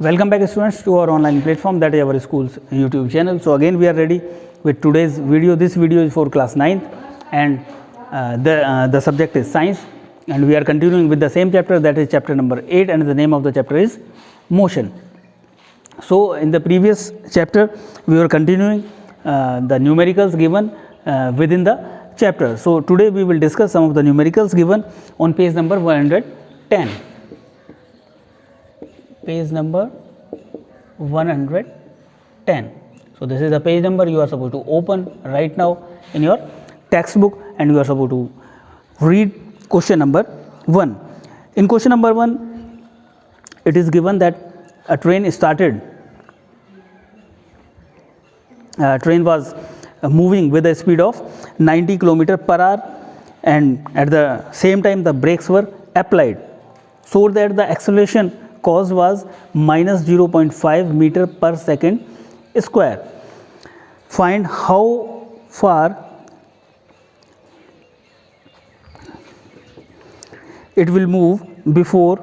Welcome back students to our online platform, that is our school's YouTube channel. So again we are ready with today's video. This video is for class 9th and the subject is science, and we are continuing with the same chapter, that is chapter number 8, and the name of the chapter is motion. So in the previous chapter we were continuing the numericals given within the chapter. So today we will discuss some of the numericals given on page number 110. Page number 110. So this is the page number you are supposed to open right now in your textbook, and you are supposed to read question number 1. In question number 1, it is given that a train was moving with a speed of 90 km per hour, and at the same time the brakes were applied, so that the acceleration caused was minus 0.5 meter per second square. Find how far it will move before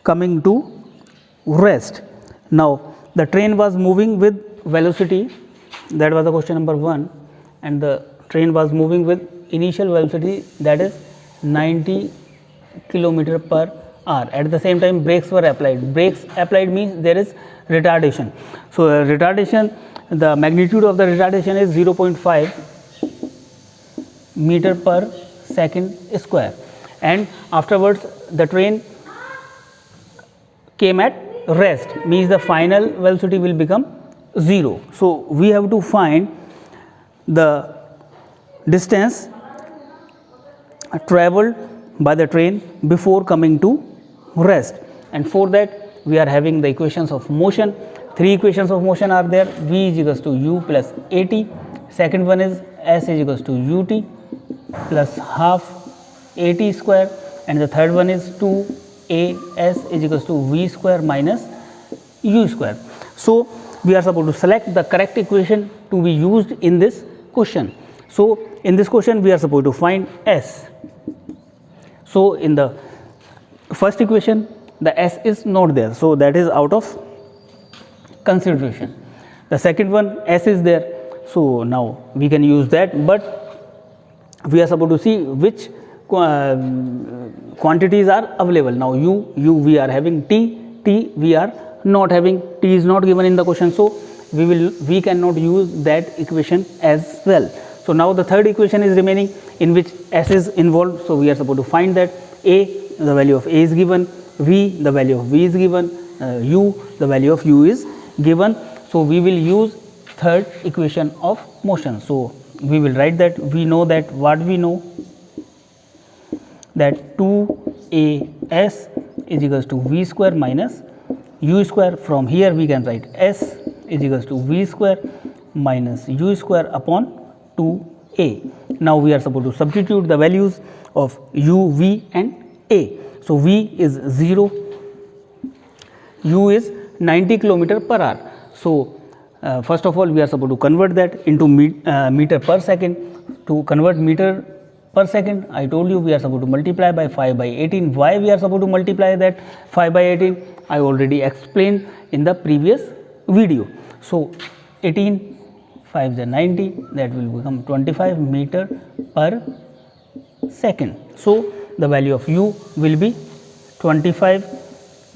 coming to rest. Now the train was moving with velocity, that was the question number 1, and the train was moving with initial velocity, that is 90 km per hour. At the same time brakes were applied. Brakes applied means there is retardation. So retardation, the magnitude of the retardation is 0.5 meter per second square, and afterwards the train came at rest, means the final velocity will become 0. So we have to find the distance traveled by the train before coming to rest, and for that we are having the equations of motion. 3 equations of motion are there. V is equals to u plus at. Second one is s is equals to ut plus half at square, and the third one is 2as is equals to v square minus u square. So we are supposed to select the correct equation to be used in this question. So in this question we are supposed to find s. So in the first equation the s is not there, so that is out of consideration. The second one s is there, so now we can use that, but we are supposed to see which quantities are available. Now u we are having, t we are not having, t is not given in the question, so we cannot use that equation as well. So now the third equation is remaining in which s is involved, so we are supposed to find that. A, the value of a is given, v, the value of v is given, u, the value of u is given. So we will use third equation of motion. So we will write that. We know that what we know, that 2as is equals to v square minus u square. From here we can write s is equals to v square minus u square upon 2a. Now we are supposed to substitute the values of u, v and a. So v is 0, u is 90 km per hour. So first of all we are supposed to convert that into meter per second. To convert meter per second, I told you we are supposed to multiply by 5 by 18. Why we are supposed to multiply that 5 by 18? I already explained in the previous video. So 18 5 is 90, that will become 25 meter per second. So the value of u will be 25,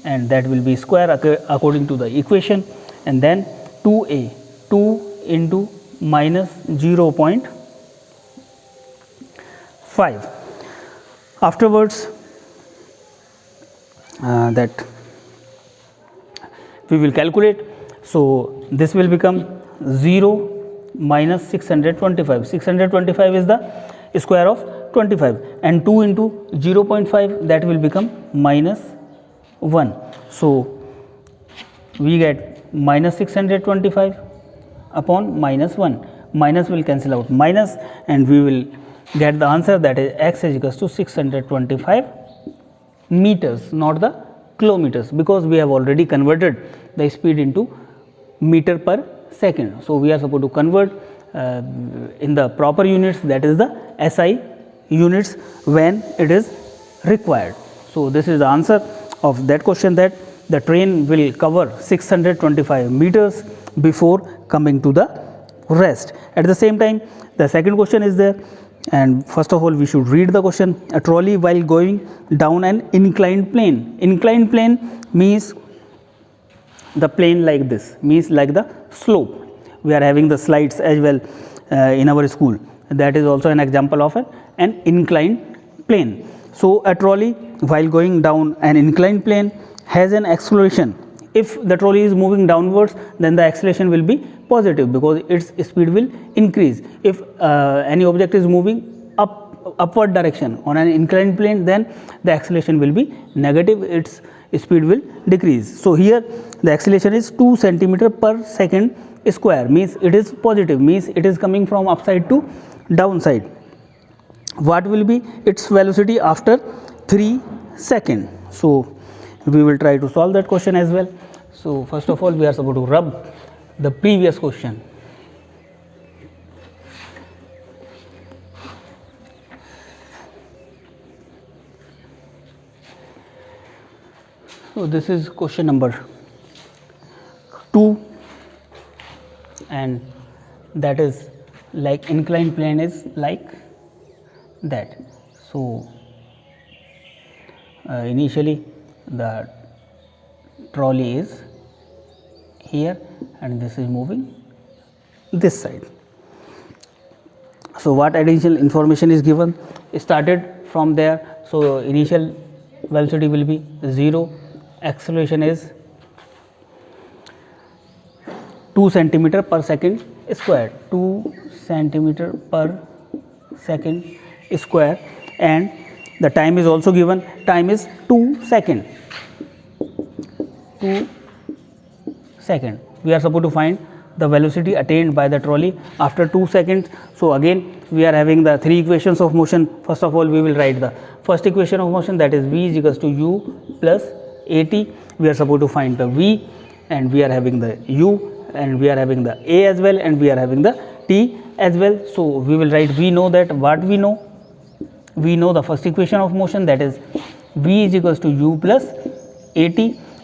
and that will be square according to the equation, and then 2a, 2 into minus 0.5. Afterwards that we will calculate. So this will become 0 minus 625. 625 is the square of 25, and 2 into 0.5, that will become minus 1. So we get minus 625 upon minus 1. Minus will cancel out minus, and we will get the answer, that is x is equals to 625 meters, not the kilometers, because we have already converted the speed into meter per second. So we are supposed to convert in the proper units, that is the SI units, when it is required. So this is the answer of that question, that the train will cover 625 meters before coming to the rest. At the same time, the second question is there, and first of all we should read the question. A trolley while going down an inclined plane. Inclined plane means the plane like this, means like the slope. We are having the slides as well in our school. That is also an example of an inclined plane. So a trolley while going down an inclined plane has an acceleration. If the trolley is moving downwards, then the acceleration will be positive because its speed will increase. If any object is moving upward direction on an inclined plane, then the acceleration will be negative, its speed will decrease. So here the acceleration is 2 centimeter per second square, means it is positive, means it is coming from upside to downside. What will be its velocity after 3 seconds? So we will try to solve that question as well. So first of all we are supposed to rub the previous question. So this is question number 2, and that is like inclined plane is like that. So initially the trolley is here and this is moving this side. So what additional information is given? It started from there, so initial velocity will be 0, acceleration is 2 centimeter per second square, 2 centimeter per second square, and the time is also given, time is 2 seconds. 2 seconds. We are supposed to find the velocity attained by the trolley after 2 seconds. So again we are having the 3 equations of motion. First of all we will write the first equation of motion, that is v is equals to u plus at. We are supposed to find the v, and we are having the u, and we are having the a as well, and we are having the t as well. So we will write, we know that what we know. We know the first equation of motion, that is v is equals to u plus at.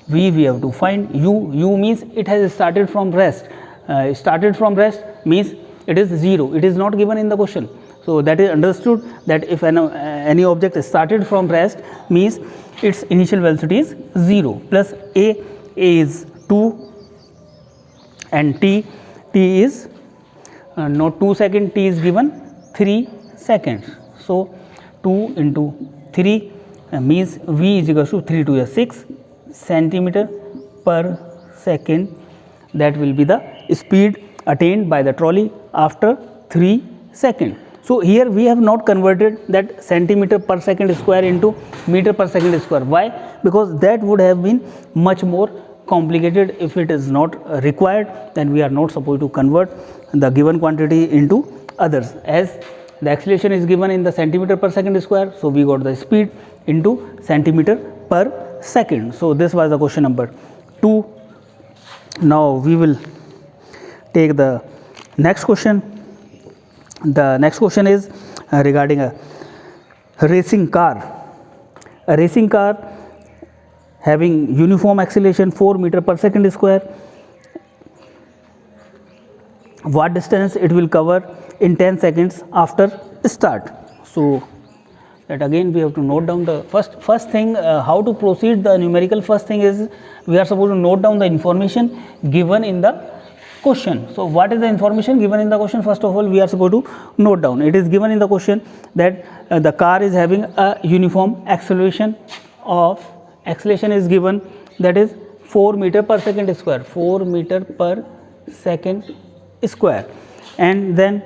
V we have to find, u means it has started from rest. Started from rest means it is 0, it is not given in the question. So that is understood that if any object started from rest means its initial velocity is 0, plus a is 2, and t is not 2 seconds, t is given 3 seconds. So 2 into 3 means v is equals to 3 to 6 centimeter per second. That will be the speed attained by the trolley after 3 seconds. So here we have not converted that centimeter per second square into meter per second square. Why? Because that would have been much more complicated. If it is not required, then we are not supposed to convert the given quantity into others. As the acceleration is given in the centimeter per second square, so we got the speed into centimeter per second. So this was the question number 2. Now we will take the next question. The next question is regarding a racing car. A racing car having uniform acceleration 4 meter per second square. What distance it will cover in 10 seconds after start? So that again we have to note down the first thing, how to proceed the numerical. First thing is we are supposed to note down the information given in the question. So what is the information given in the question? First of all we are supposed to note down. It is given in the question that the car is having a uniform acceleration is given, that is 4 meter per second square, 4 meter per second square. And then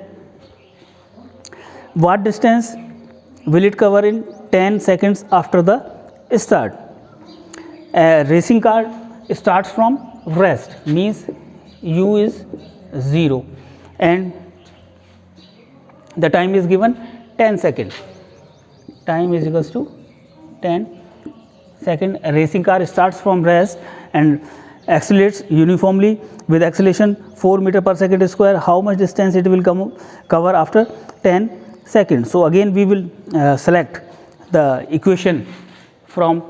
what distance will it cover in 10 seconds after the start? A racing car starts from rest, means u is 0, and the time is given 10 seconds. Time is equals to 10 seconds. A racing car starts from rest and accelerates uniformly with acceleration 4 meter per second square. How much distance it will cover after 10 seconds? So again we will select the equation from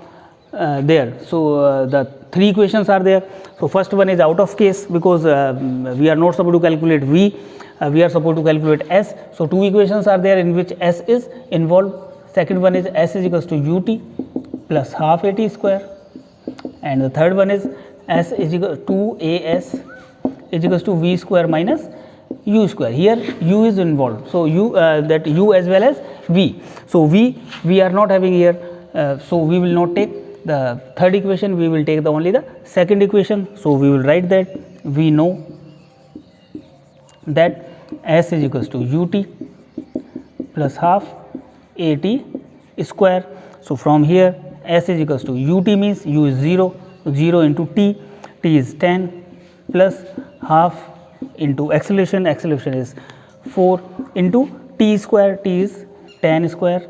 there. So the three equations are there. So first one is out of case because we are not supposed to calculate V, we are supposed to calculate S. So two equations are there in which S is involved. Second one is S is equals to ut plus half at square, and the third one is S is equal to AS is equals to V square minus U square. Here U is involved, so U that U as well as V. So we are not having here, so we will not take the third equation, we will take only the second equation. So we will write that we know that S is equals to ut plus half at square. So from here S is equals to ut means U is 0, 0 into t is 10 plus half into acceleration is 4 into t square, t is 10 square.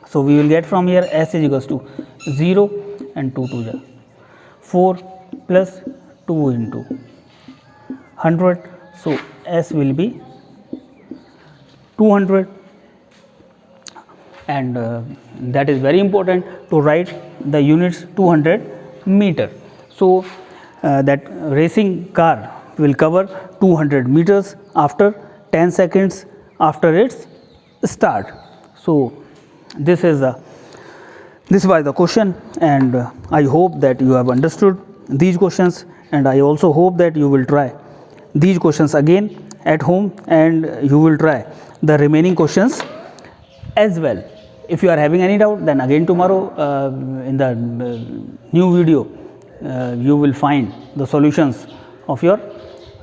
So we will get from here S is equals to 0 and 2 to the 4 plus 2 into 100. So S will be 200, and that is very important to write the units 200 meter. So that racing car will cover 200 meters after 10 seconds after its start. So this was the question, and I hope that you have understood these questions, and I also hope that you will try these questions again at home, and you will try the remaining questions as well. If you are having any doubt, then again tomorrow in the new video you will find the solutions of your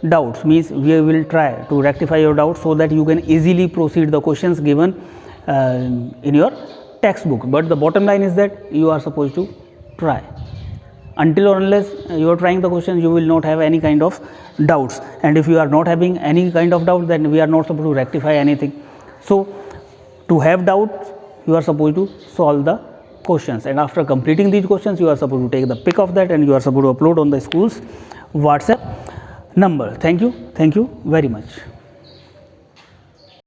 doubts. Means we will try to rectify your doubts so that you can easily proceed the questions given in your textbook. But the bottom line is that you are supposed to try. Until or unless you are trying the questions, you will not have any kind of doubts, and if you are not having any kind of doubt, then we are not supposed to rectify anything. So to have doubts, you are supposed to solve the questions, and after completing these questions, you are supposed to take the pic of that, and you are supposed to upload on the school's WhatsApp number. Thank you very much.